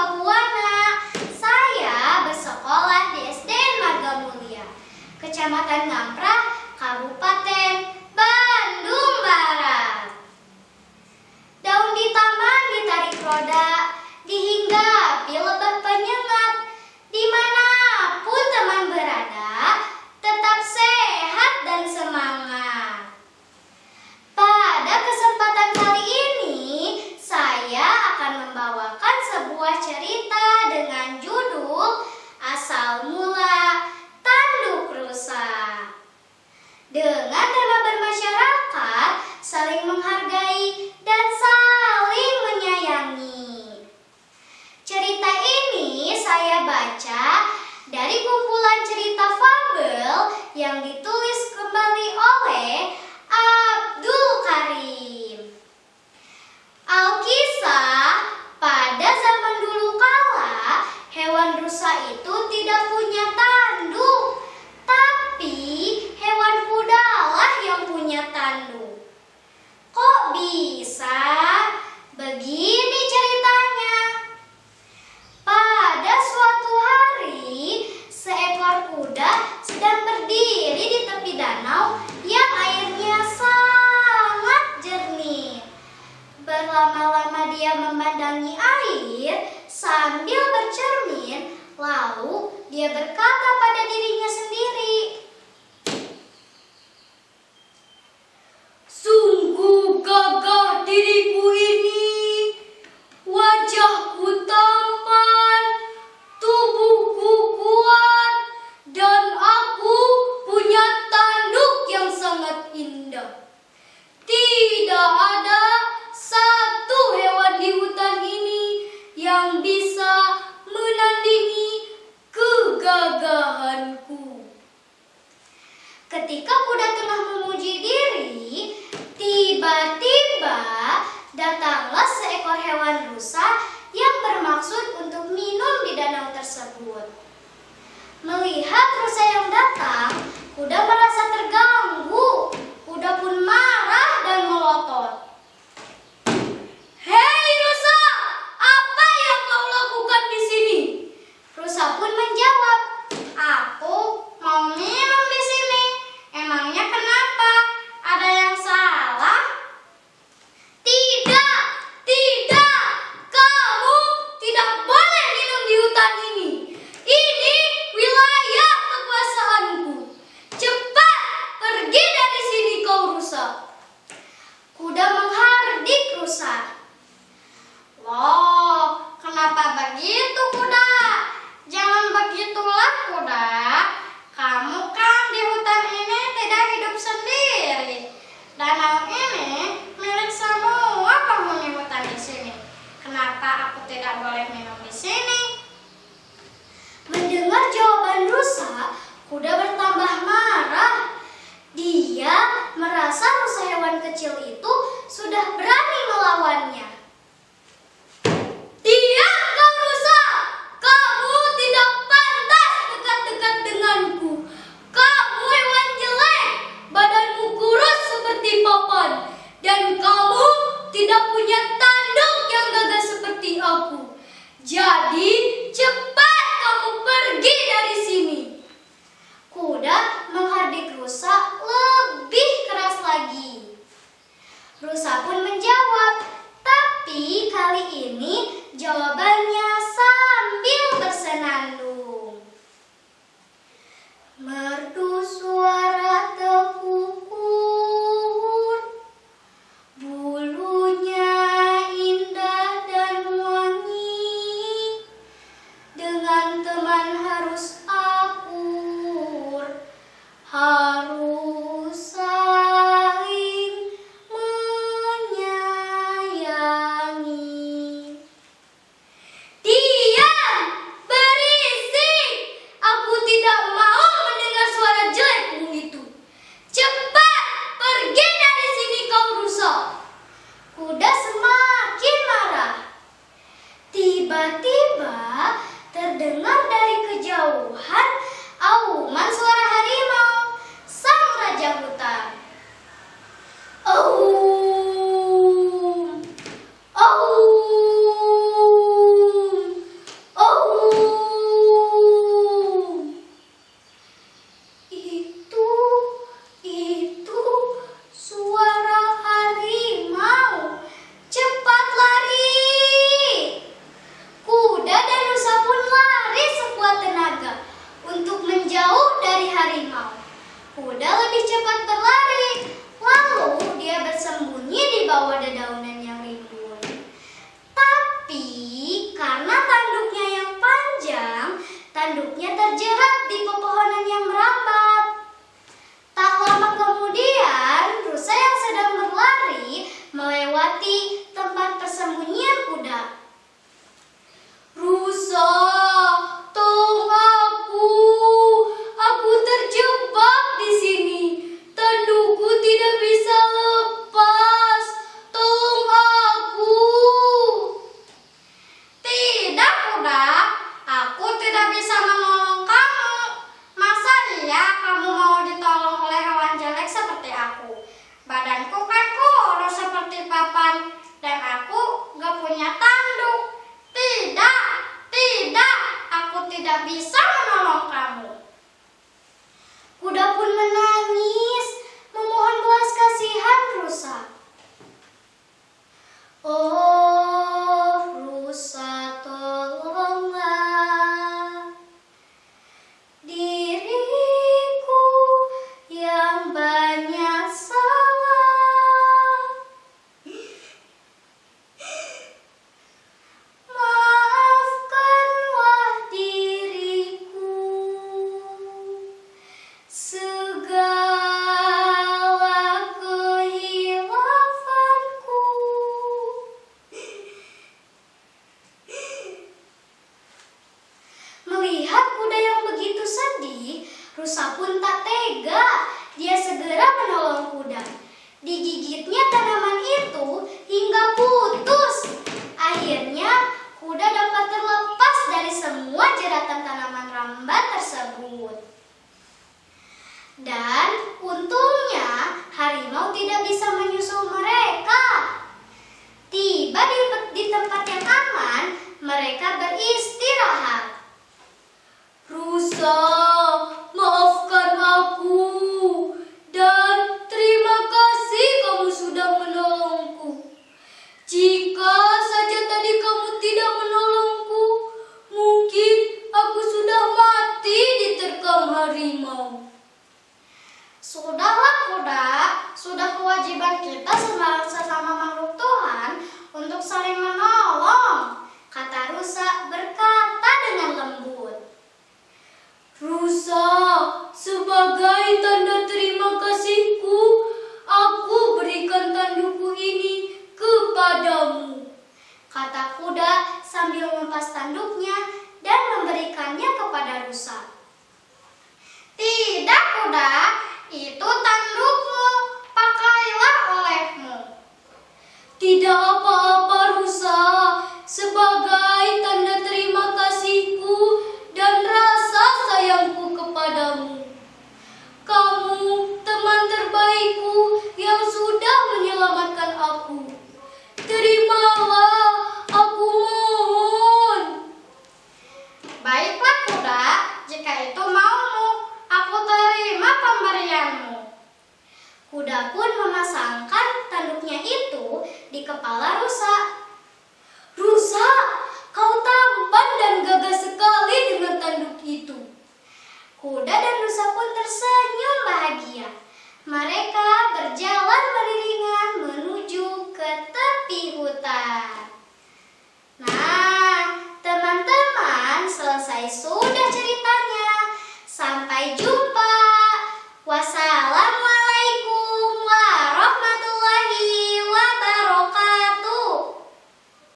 Papua, Nak. Saya bersekolah di SD Marga Mulia, Kecamatan Ngamprah, Kabupaten Bandung Barat. Daun di taman ditarik roda, dihinggapi lebah penyengat. Dimanapun teman berada, tetap sehat dan semangat. Pada kesempatan kali ini, saya akan membawakan sebuah cerita dengan judul Asal Mula Tanduk Rusa. Dengan tema bermasyarakat, saling menghargai, dan saling menyayangi. Cerita ini saya baca dari kumpulan cerita fabel yang ditulis kembali oleh Abdul Karim. Alkisah, pada zaman dulu kala, hewan rusa itu tidak punya tanduk, tapi hewan kudalah yang punya tanduk. Kok bisa? Begini ceritanya. Pada suatu hari, seekor kuda sedang berdiri di tepi danau yang airnya sangat jernih. Berlama-lama dia memandangi air sambil bercermin, lalu dia berkata pada dirinya sendiri, "Sungguh gagah diriku ini, wajahku tampan, tubuhku kuat, dan aku punya tanduk yang sangat indah. Tidak ada satu hewan di hutan ini yang bisa menandingi kegagahanku." Ketika kuda tengah memuji diri, tiba-tiba datanglah seekor hewan rusa yang bermaksud untuk minum di danau tersebut. Melihat rusa yang datang, kuda merasa terganggu. Kuda pun marah dan melotot. "Hei rusa, apa yang kau lakukan di sini?" Rusa pun menjawab, "Aku mau minum di sini. Emangnya kenapa? Ada yang salah?" "Tidak, tidak, kamu tidak boleh minum di hutan ini. Ini wilayah kekuasaanku. Cepat pergi dari sini kau rusa." Kuda menghardik rusa. "Loh, kenapa begitu kuda? Jangan begitulah kuda. Kamu kan di hutan ini tidak hidup sendiri. Danau ini milik semua penghuni hutan di sini. Kenapa aku tidak boleh minum di sini?" Mendengar jawaban rusa, kuda bertambah marah. Dia merasa rusa hewan kecil itu sudah berani melawannya. "Diam kau rusa! Kamu tidak pantas dekat-dekat denganku. Kamu hewan jelek, badanmu kurus seperti papan, dan kamu tidak punya tanduk yang gagah seperti aku. Jadi cepat kamu pergi dari sini." Kuda menghardik rusa lebih keras lagi. Rusa pun menjawab, tapi kali ini jawabannya sambil bersenandung. "Merdu suara tekukun, bulunya indah dan wangi, tidak bisa menolong kamu. Kuda pun menangis, memohon belas kasihan rusa. Oh, rusa tolonglah diriku yang banyak salah. Maafkanlah diriku segala kehilafanku. Melihat kuda yang begitu sedih, rusa pun tak tega. Dia segera menolong kuda. Digigitnya tanaman itu hingga putus. Akhirnya kuda dapat terlepas dari semua jeratan tanaman rambat tersebut. Dan untungnya harimau tidak bisa menyusul mereka. Tiba di tempat yang aman, mereka beristirahat. Rusa, maafkan aku dan terima kasih kamu sudah menolongku. Jika saja tadi kamu tidak menolongku, mungkin aku sudah mati diterkam harimau. Sudahlah kuda, sudah kewajiban kita sesama makhluk Tuhan untuk saling menolong, kata rusa berkata dengan lembut. Rusa, sebagai tanda terima kasihku, aku berikan tandukku ini kepadamu, kata kuda sambil mempas tanduknya dan memberikannya kepada rusa. Tidak kuda, itu tandukmu, pakailah olehmu. Tidak apa-apa rusa, sebagai tanda terima kasihku dan rasa sayangku kepadamu. Kamu teman terbaikku yang sudah menyelamatkan aku. Terimalah, aku mohon. Baiklah kuda, jika itu maumu, aku terima pemberianmu. Kuda pun memasangkan tanduknya itu di kepala